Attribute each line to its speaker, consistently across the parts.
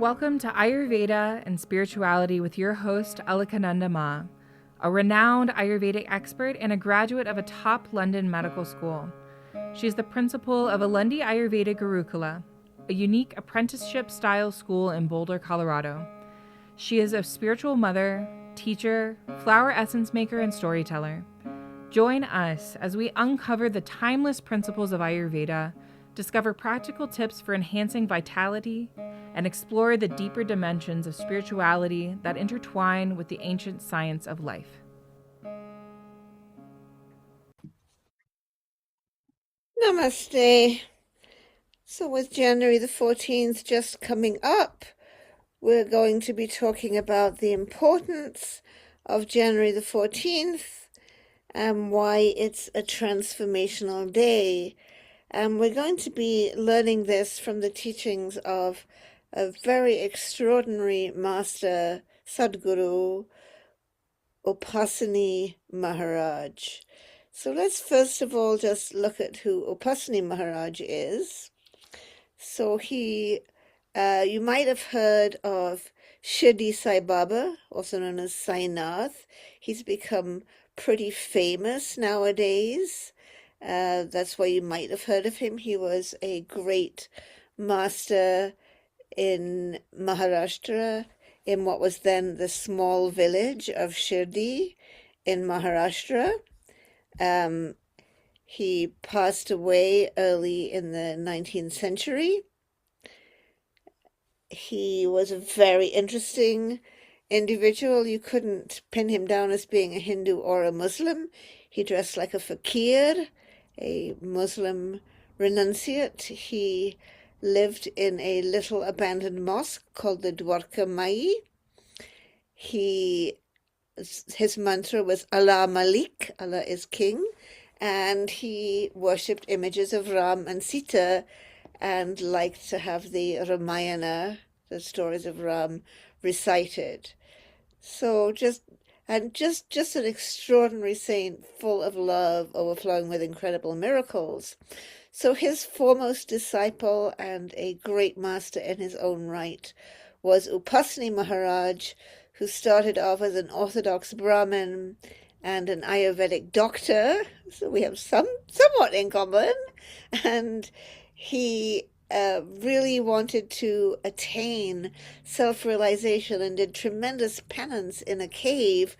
Speaker 1: Welcome to Ayurveda and Spirituality with your host, Alakananda Ma, a renowned Ayurvedic expert and a graduate of a top London medical school. She is the principal of Alundi Ayurveda Gurukula, a unique apprenticeship-style school in Boulder, Colorado. She is a spiritual mother, teacher, flower essence maker, and storyteller. Join us as we uncover the timeless principles of Ayurveda, discover practical tips for enhancing vitality, and explore the deeper dimensions of spirituality that intertwine with the ancient science of life.
Speaker 2: Namaste. So with January the 14th just coming up, we're going to be talking about the importance of January the 14th and why it's a transformational day. And we're going to be learning this from the teachings of a very extraordinary master, Sadhguru, Upasani Maharaj. So let's first of all just look at who Upasani Maharaj is. So you might have heard of Shirdi Sai Baba, also known as Sainath. He's become pretty famous nowadays. That's why you might have heard of him. He was a great master in Maharashtra, in what was then the small village of Shirdi in Maharashtra. He passed away early in the 19th century. He was a very interesting individual. You couldn't pin him down as being a Hindu or a Muslim. He dressed like a fakir, a Muslim renunciate. He lived in a little abandoned mosque called the Dwarka Mai. His mantra was Allah Malik, Allah is king, and he worshipped images of Ram and Sita and liked to have the Ramayana, the stories of Ram, recited. So just an extraordinary saint, full of love, overflowing with incredible miracles. So his foremost disciple and a great master in his own right was Upasani Maharaj, who started off as an Orthodox Brahmin and an Ayurvedic doctor. So we have somewhat in common. And he really wanted to attain self-realization and did tremendous penance in a cave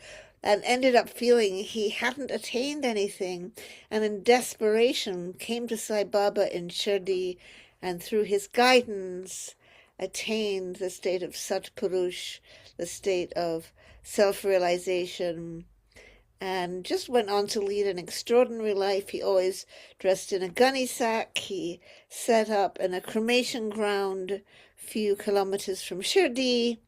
Speaker 2: and ended up feeling he hadn't attained anything, and in desperation came to Sai Baba in Shirdi, and through his guidance attained the state of Satpurush, the state of self-realization, and just went on to lead an extraordinary life. He always dressed in a gunny sack. He set up in a cremation ground a few kilometers from Shirdi,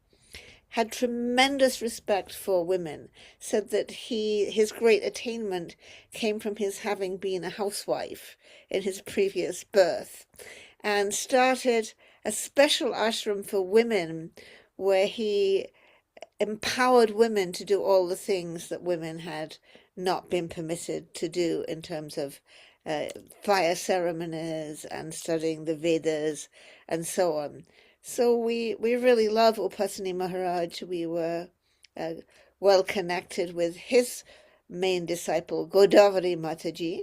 Speaker 2: had tremendous respect for women, said that his great attainment came from his having been a housewife in his previous birth, and started a special ashram for women where he empowered women to do all the things that women had not been permitted to do in terms of fire ceremonies and studying the Vedas and so on. So we really love Upasani Maharaj. We were well connected with his main disciple, Godavari Mataji.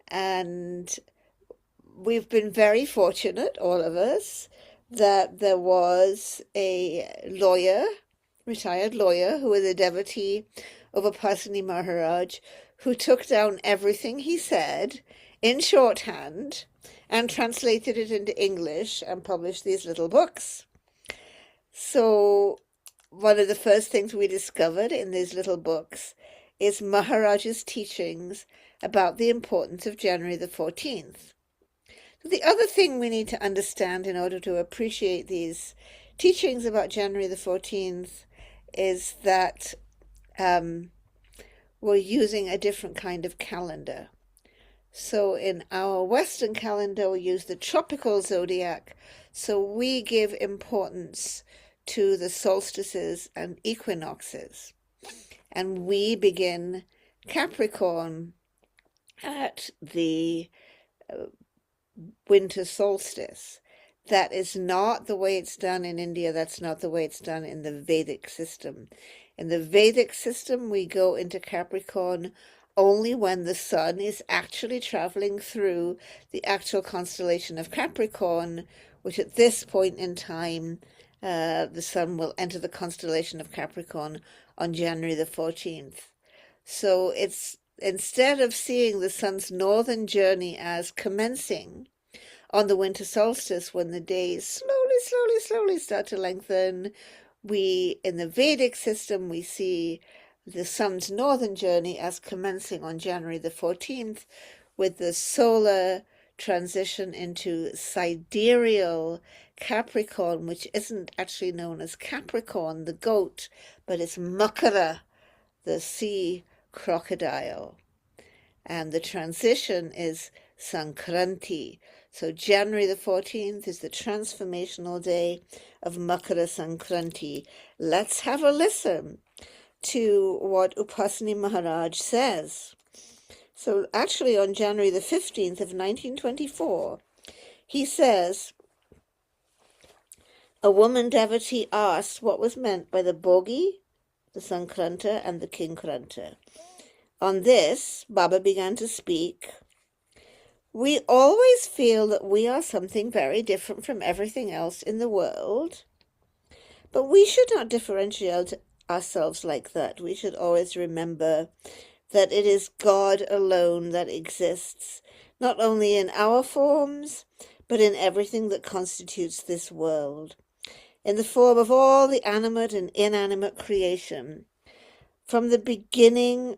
Speaker 2: And we've been very fortunate, all of us, that there was a lawyer, retired lawyer, who was a devotee of Upasani Maharaj, who took down everything he said in shorthand and translated it into English and published these little books. So one of the first things we discovered in these little books is Maharaj's teachings about the importance of January the 14th. So the other thing we need to understand in order to appreciate these teachings about January the 14th is that we're using a different kind of calendar. So in our Western calendar, we use the tropical zodiac. So we give importance to the solstices and equinoxes. And we begin Capricorn at the winter solstice. That is not the way it's done in India. That's not the way it's done in the Vedic system. In the Vedic system, we go into Capricorn only when the sun is actually traveling through the actual constellation of Capricorn, which at this point in time, the sun will enter the constellation of Capricorn on January the 14th. So it's instead of seeing the sun's northern journey as commencing on the winter solstice when the days slowly start to lengthen, in the Vedic system, we see the sun's northern journey as commencing on January the 14th with the solar transition into sidereal Capricorn, which isn't actually known as Capricorn, the goat, but it's Makara, the sea crocodile. And the transition is Sankranti. So January the 14th is the transformational day of Makara Sankranti. Let's have a listen to what Upasani Maharaj says. So actually on January the 15th of 1924, he says, a woman devotee asked what was meant by the Bogi, the Sankranta, and the Kinkranta. On this, Baba began to speak. We always feel that we are something very different from everything else in the world, but we should not differentiate ourselves like that. We should always remember that it is God alone that exists, not only in our forms, but in everything that constitutes this world, in the form of all the animate and inanimate creation. From the beginning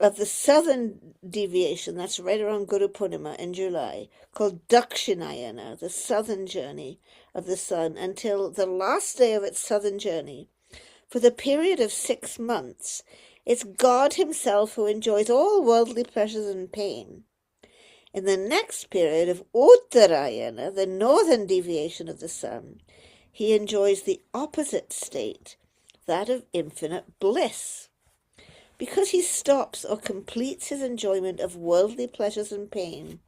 Speaker 2: of the southern deviation, that's right around Guru Purnima in July, called Dakshinayana, the southern journey of the sun, until the last day of its southern journey, for the period of 6 months, it's God himself who enjoys all worldly pleasures and pain. In the next period of Uttarayana, the northern deviation of the sun, he enjoys the opposite state, that of infinite bliss. Because he stops or completes his enjoyment of worldly pleasures and pain,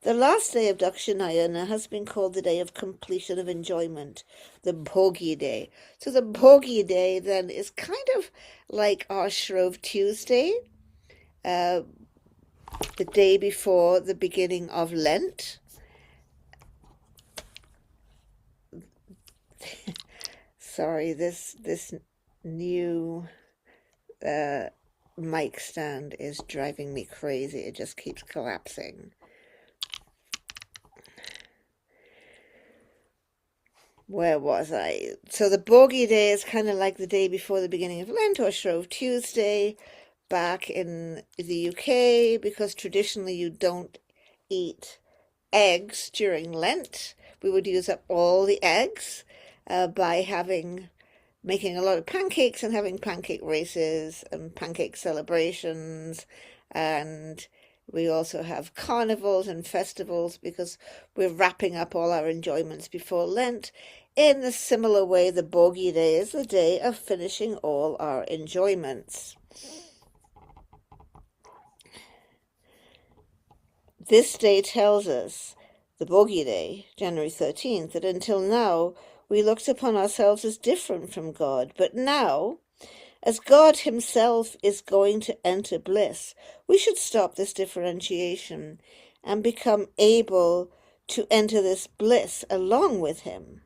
Speaker 2: the last day of Dakshinayana has been called the day of completion of enjoyment, the Bhogi day. So the Bhogi day then is kind of like our Shrove Tuesday, the day before the beginning of Lent. Sorry, this new mic stand is driving me crazy. It just keeps collapsing. Where was I? So the Bhogi day is kind of like the day before the beginning of Lent, or Shrove Tuesday back in the UK, because traditionally you don't eat eggs during Lent. We would use up all the eggs by making a lot of pancakes and having pancake races and pancake celebrations. And we also have carnivals and festivals because we're wrapping up all our enjoyments before Lent. In a similar way, the Bhogi day is the day of finishing all our enjoyments. This day tells us, the Bhogi day, January 13th, that until now we looked upon ourselves as different from God. But now, as God himself is going to enter bliss, we should stop this differentiation and become able to enter this bliss along with him.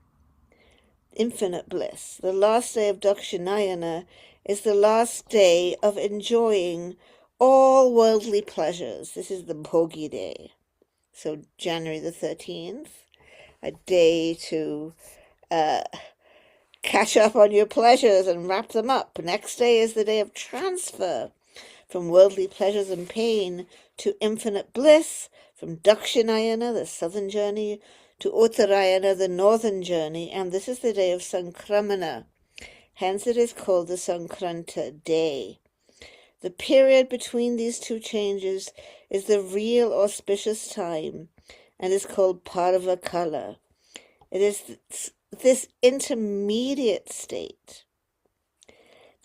Speaker 2: Infinite bliss. The last day of Dakshinayana is the last day of enjoying all worldly pleasures. This is the Bhogi day. So January the 13th, a day to catch up on your pleasures and wrap them up. Next day is the day of transfer from worldly pleasures and pain to infinite bliss, from Dakshinayana, the southern journey, to Uttarayana, the northern journey, and this is the day of Sankramana. Hence it is called the Sankranta day. The period between these two changes is the real auspicious time and is called Parva Kala. It is this intermediate state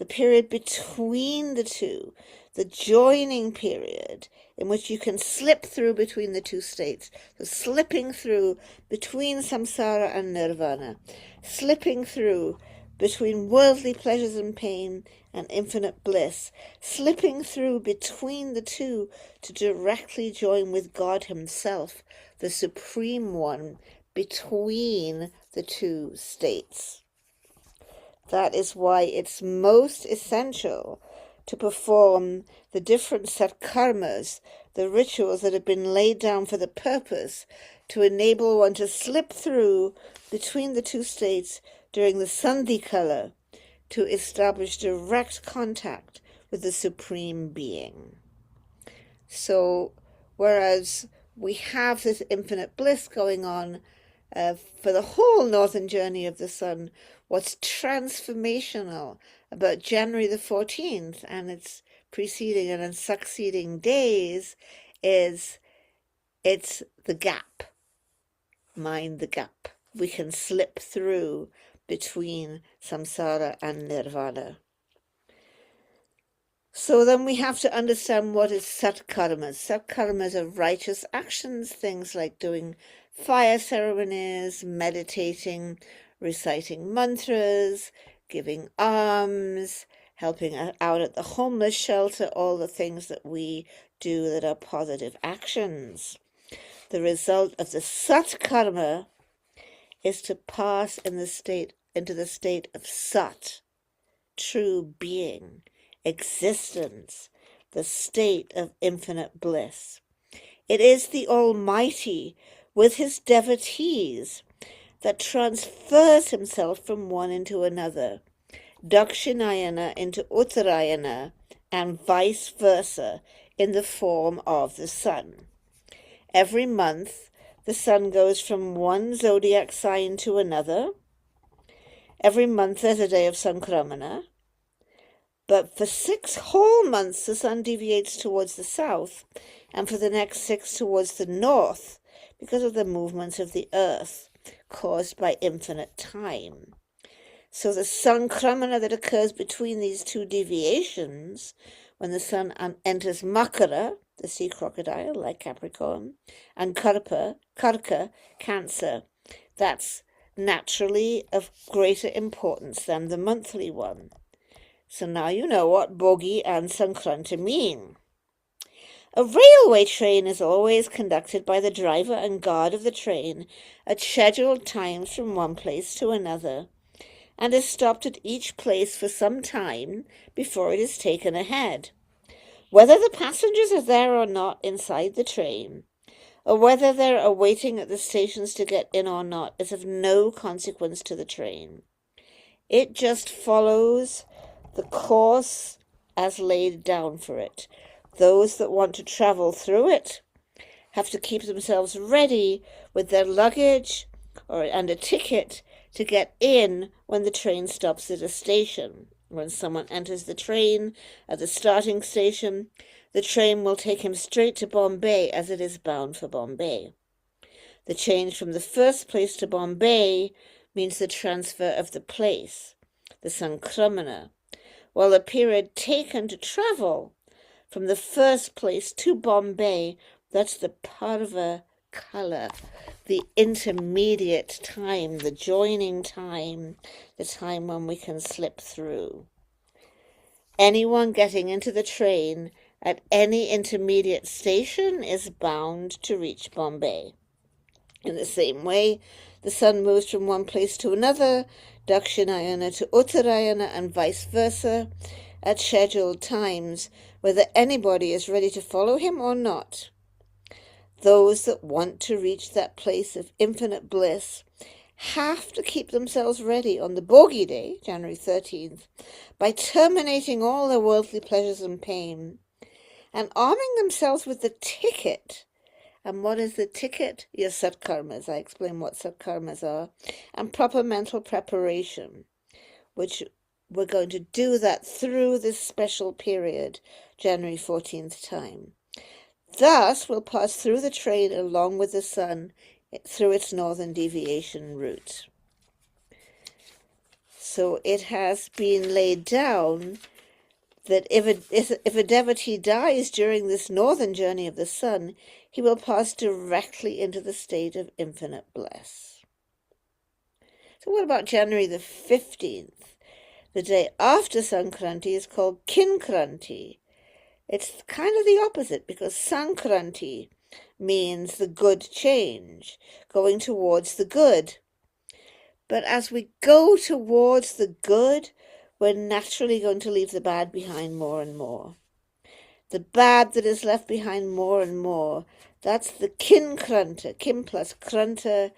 Speaker 2: the period between the two, the joining period in which you can slip through between the two states. So slipping through between samsara and nirvana, slipping through between worldly pleasures and pain and infinite bliss, slipping through between the two to directly join with God himself, the Supreme One, between the two states. That is why it's most essential to perform the different satkarmas, the rituals that have been laid down for the purpose to enable one to slip through between the two states during the Sandhi Kala to establish direct contact with the Supreme Being. So, whereas we have this infinite bliss going on for the whole northern journey of the sun, what's transformational about January the 14th and its preceding and succeeding days is it's the gap. Mind the gap. We can slip through between samsara and nirvana. So then we have to understand what is satkarmas. Satkarmas are righteous actions, things like doing fire ceremonies, meditating, reciting mantras, giving alms, helping out at the homeless shelter, all the things that we do that are positive actions. The result of the satkarma is to pass into the state of sat, true being, existence, the state of infinite bliss. It is the Almighty with his devotees that transfers himself from one into another, Dakshinayana into Uttarayana, and vice versa in the form of the sun. Every month, the sun goes from one zodiac sign to another. Every month there's a day of Sankramana. But for 6 whole months, the sun deviates towards the south, and for the next 6 towards the north, because of the movements of the earth caused by infinite time. So the Sankramana that occurs between these 2 deviations, when the sun enters Makara, the sea crocodile, like Capricorn, and Karka, Cancer, that's naturally of greater importance than the monthly one. So now you know what Bogi and Sankranti mean. A railway train is always conducted by the driver and guard of the train at scheduled times from one place to another, and is stopped at each place for some time before it is taken ahead. Whether the passengers are there or not inside the train, or whether they're awaiting at the stations to get in or not, is of no consequence to the train. It just follows the course as laid down for it. Those that want to travel through it have to keep themselves ready with their luggage and a ticket to get in when the train stops at a station. When someone enters the train at the starting station, the train will take him straight to Bombay as it is bound for Bombay. The change from the first place to Bombay means the transfer of the place, the Sankramana, while the period taken to travel from the first place to Bombay, that's the Parva Kala, the intermediate time, the joining time, the time when we can slip through. Anyone getting into the train at any intermediate station is bound to reach Bombay. In the same way, the sun moves from one place to another, Dakshinayana to Uttarayana, and vice versa, at scheduled times, whether anybody is ready to follow him or not. Those that want to reach that place of infinite bliss have to keep themselves ready on the Bogi Day, January 13th, by terminating all their worldly pleasures and pain, and arming themselves with the ticket. And what is the ticket? Your satkarmas. I explain what satkarmas are. And proper mental preparation, which we're going to do that through this special period, January 14th time. Thus, we'll pass through the train along with the sun through its northern deviation route. So it has been laid down that if a devotee dies during this northern journey of the sun, he will pass directly into the state of infinite bliss. So what about January the 15th? The day after Sankranti is called Kinkranti. It's kind of the opposite, because Sankranti means the good change, going towards the good. But as we go towards the good, we're naturally going to leave the bad behind more and more. The bad that is left behind more and more, that's the Kinkranta, Kim plus Kranta,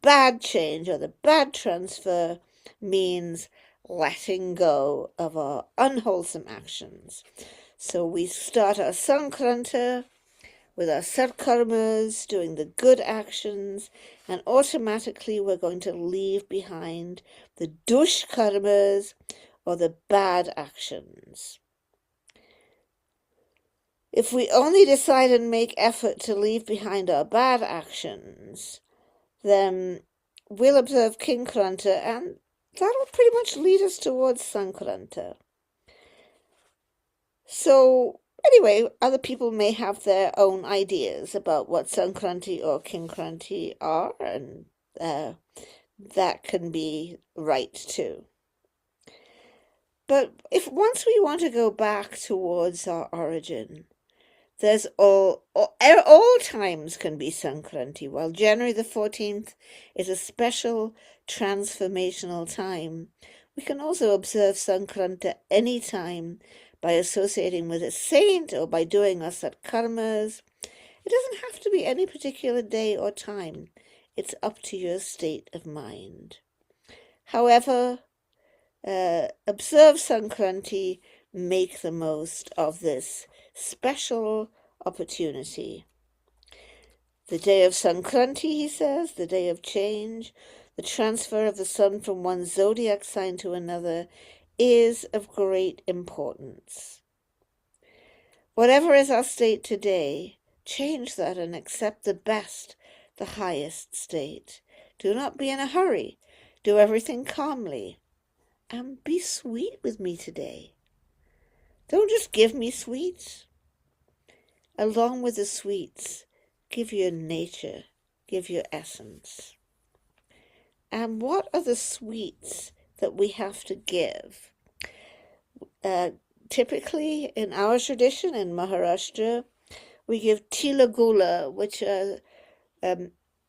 Speaker 2: bad change, or the bad transfer, means letting go of our unwholesome actions. So we start our Sankranta with our Satkarmas, doing the good actions, and automatically we're going to leave behind the Dushkarmas, or the bad actions. If we only decide and make effort to leave behind our bad actions, then we'll observe Kinkranta, and that'll pretty much lead us towards Sankranta. So anyway, other people may have their own ideas about what Sankranti or Kinkranti are, and that can be right too. But if once we want to go back towards our origin, there's all times can be Sankranti, while January the 14th is a special transformational time. We can also observe Sankranta any time by associating with a saint or by doing our satkarmas. It doesn't have to be any particular day or time. It's up to your state of mind. However, observe Sankranti, make the most of this special opportunity. The day of Sankranti, he says, the day of change, the transfer of the sun from one zodiac sign to another, is of great importance. Whatever is our state today, change that and accept the best, the highest state. Do not be in a hurry. Do everything calmly. And be sweet with me today. Don't just give me sweets. Along with the sweets, give your nature, give your essence. And what are the sweets that we have to give? Typically, in our tradition in Maharashtra, we give tilagula, which are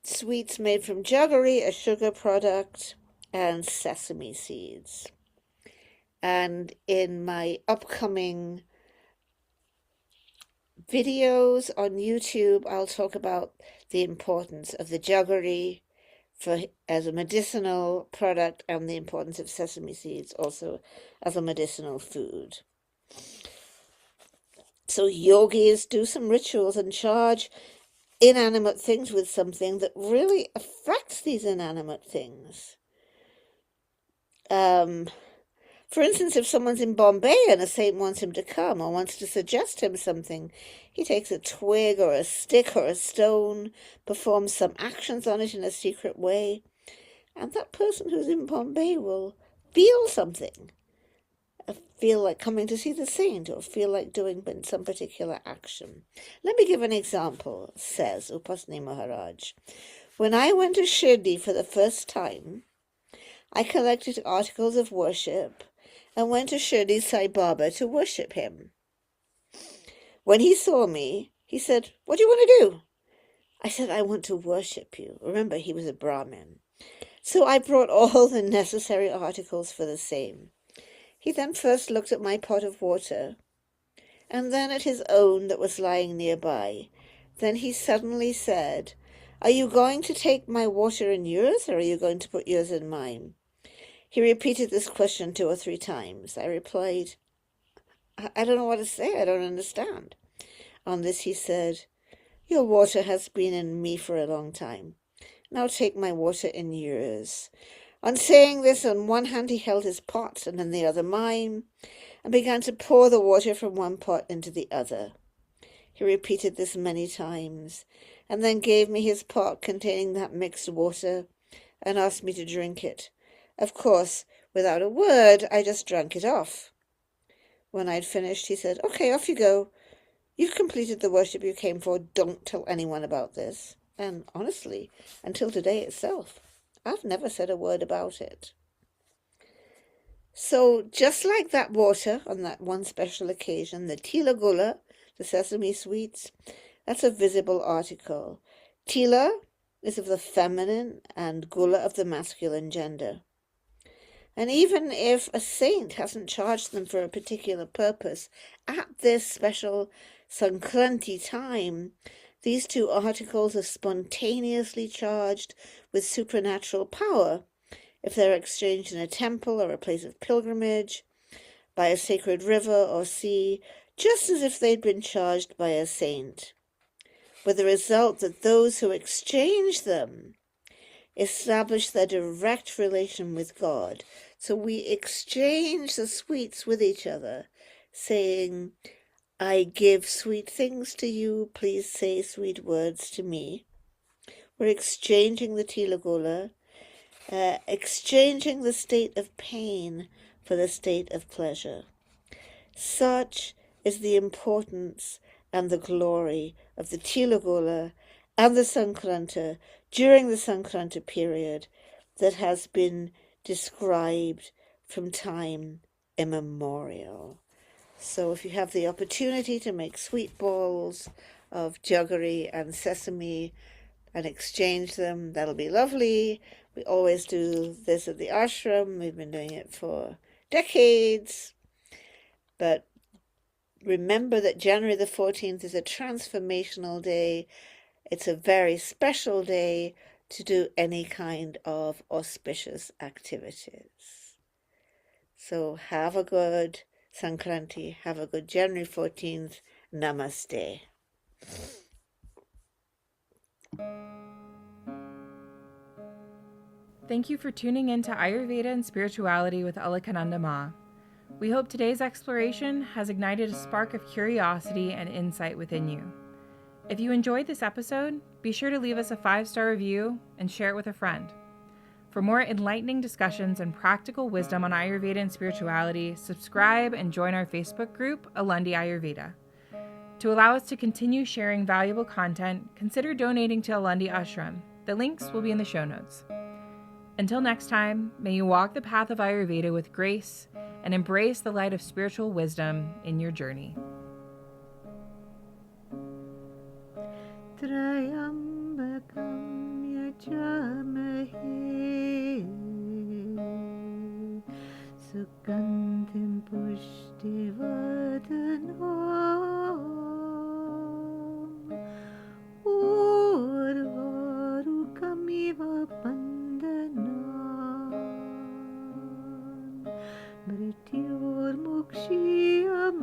Speaker 2: sweets made from jaggery, a sugar product, and sesame seeds. And in my upcoming videos on YouTube, I'll talk about the importance of the jaggery as a medicinal product, and the importance of sesame seeds also as a medicinal food. So yogis do some rituals and charge inanimate things with something that really affects these inanimate things. For instance, if someone's in Bombay and a saint wants him to come or wants to suggest him something, he takes a twig or a stick or a stone, performs some actions on it in a secret way, and that person who's in Bombay will feel something, feel like coming to see the saint, or feel like doing some particular action. Let me give an example, says Upasani Maharaj. When I went to Shirdi for the first time, I collected articles of worship and went to Shirdi Sai Baba to worship him. When he saw me, he said, "What do you want to do?" I said, "I want to worship you." Remember, he was a Brahmin. So I brought all the necessary articles for the same. He then first looked at my pot of water, and then at his own that was lying nearby. Then he suddenly said, "Are you going to take my water in yours, or are you going to put yours in mine?" He repeated this question 2 or 3 times. I replied, I don't know what to say. I don't understand. On this he said, "Your water has been in me for a long time. Now take my water in yours." On saying this, on one hand he held his pot, and in the other mine, and began to pour the water from one pot into the other. He repeated this many times, and then gave me his pot containing that mixed water, and asked me to drink it. Of course, Without a word, I just drank it off. When I'd finished, he said, "Okay, off you go. You've completed the worship you came for. Don't tell anyone about this." And honestly, until today itself, I've never said a word about it. So just like that water on that one special occasion, the tila gula, the sesame sweets, that's a visible article. Tila is of the feminine and gula of the masculine gender. And even if a saint hasn't charged them for a particular purpose, at this special Sankranti time, these two articles are spontaneously charged with supernatural power if they're exchanged in a temple or a place of pilgrimage, by a sacred river or sea, just as if they'd been charged by a saint, with the result that those who exchange them establish their direct relation with God. So we exchange the sweets with each other, saying, "I give sweet things to you, please say sweet words to me." We're exchanging the tilagola, exchanging the state of pain for the state of pleasure. Such is the importance and the glory of the tilagola and the Sankranta during the Sankranta period that has been described from time immemorial. So if you have the opportunity to make sweet balls of jaggery and sesame and exchange them, that'll be lovely. We always do this at the ashram. We've been doing it for decades. But remember that January the 14th is a transformational day. It's a very special day to do any kind of auspicious activities. So have a good Sankranti, have a good January 14th. Namaste.
Speaker 1: Thank you for tuning in to Ayurveda and Spirituality with Alakananda Ma. We hope today's exploration has ignited a spark of curiosity and insight within you. If you enjoyed this episode, be sure to leave us a 5-star review and share it with a friend. For more enlightening discussions and practical wisdom on Ayurveda and spirituality, subscribe and join our Facebook group, Alundi Ayurveda. To allow us to continue sharing valuable content, consider donating to Alundi Ashram. The links will be in the show notes. Until next time, may you walk the path of Ayurveda with grace and embrace the light of spiritual wisdom in your journey.
Speaker 2: Trayambakam yajamahe Sugandhim pushtivardanam Urvarukamiva pandanam Mrityormukshiyam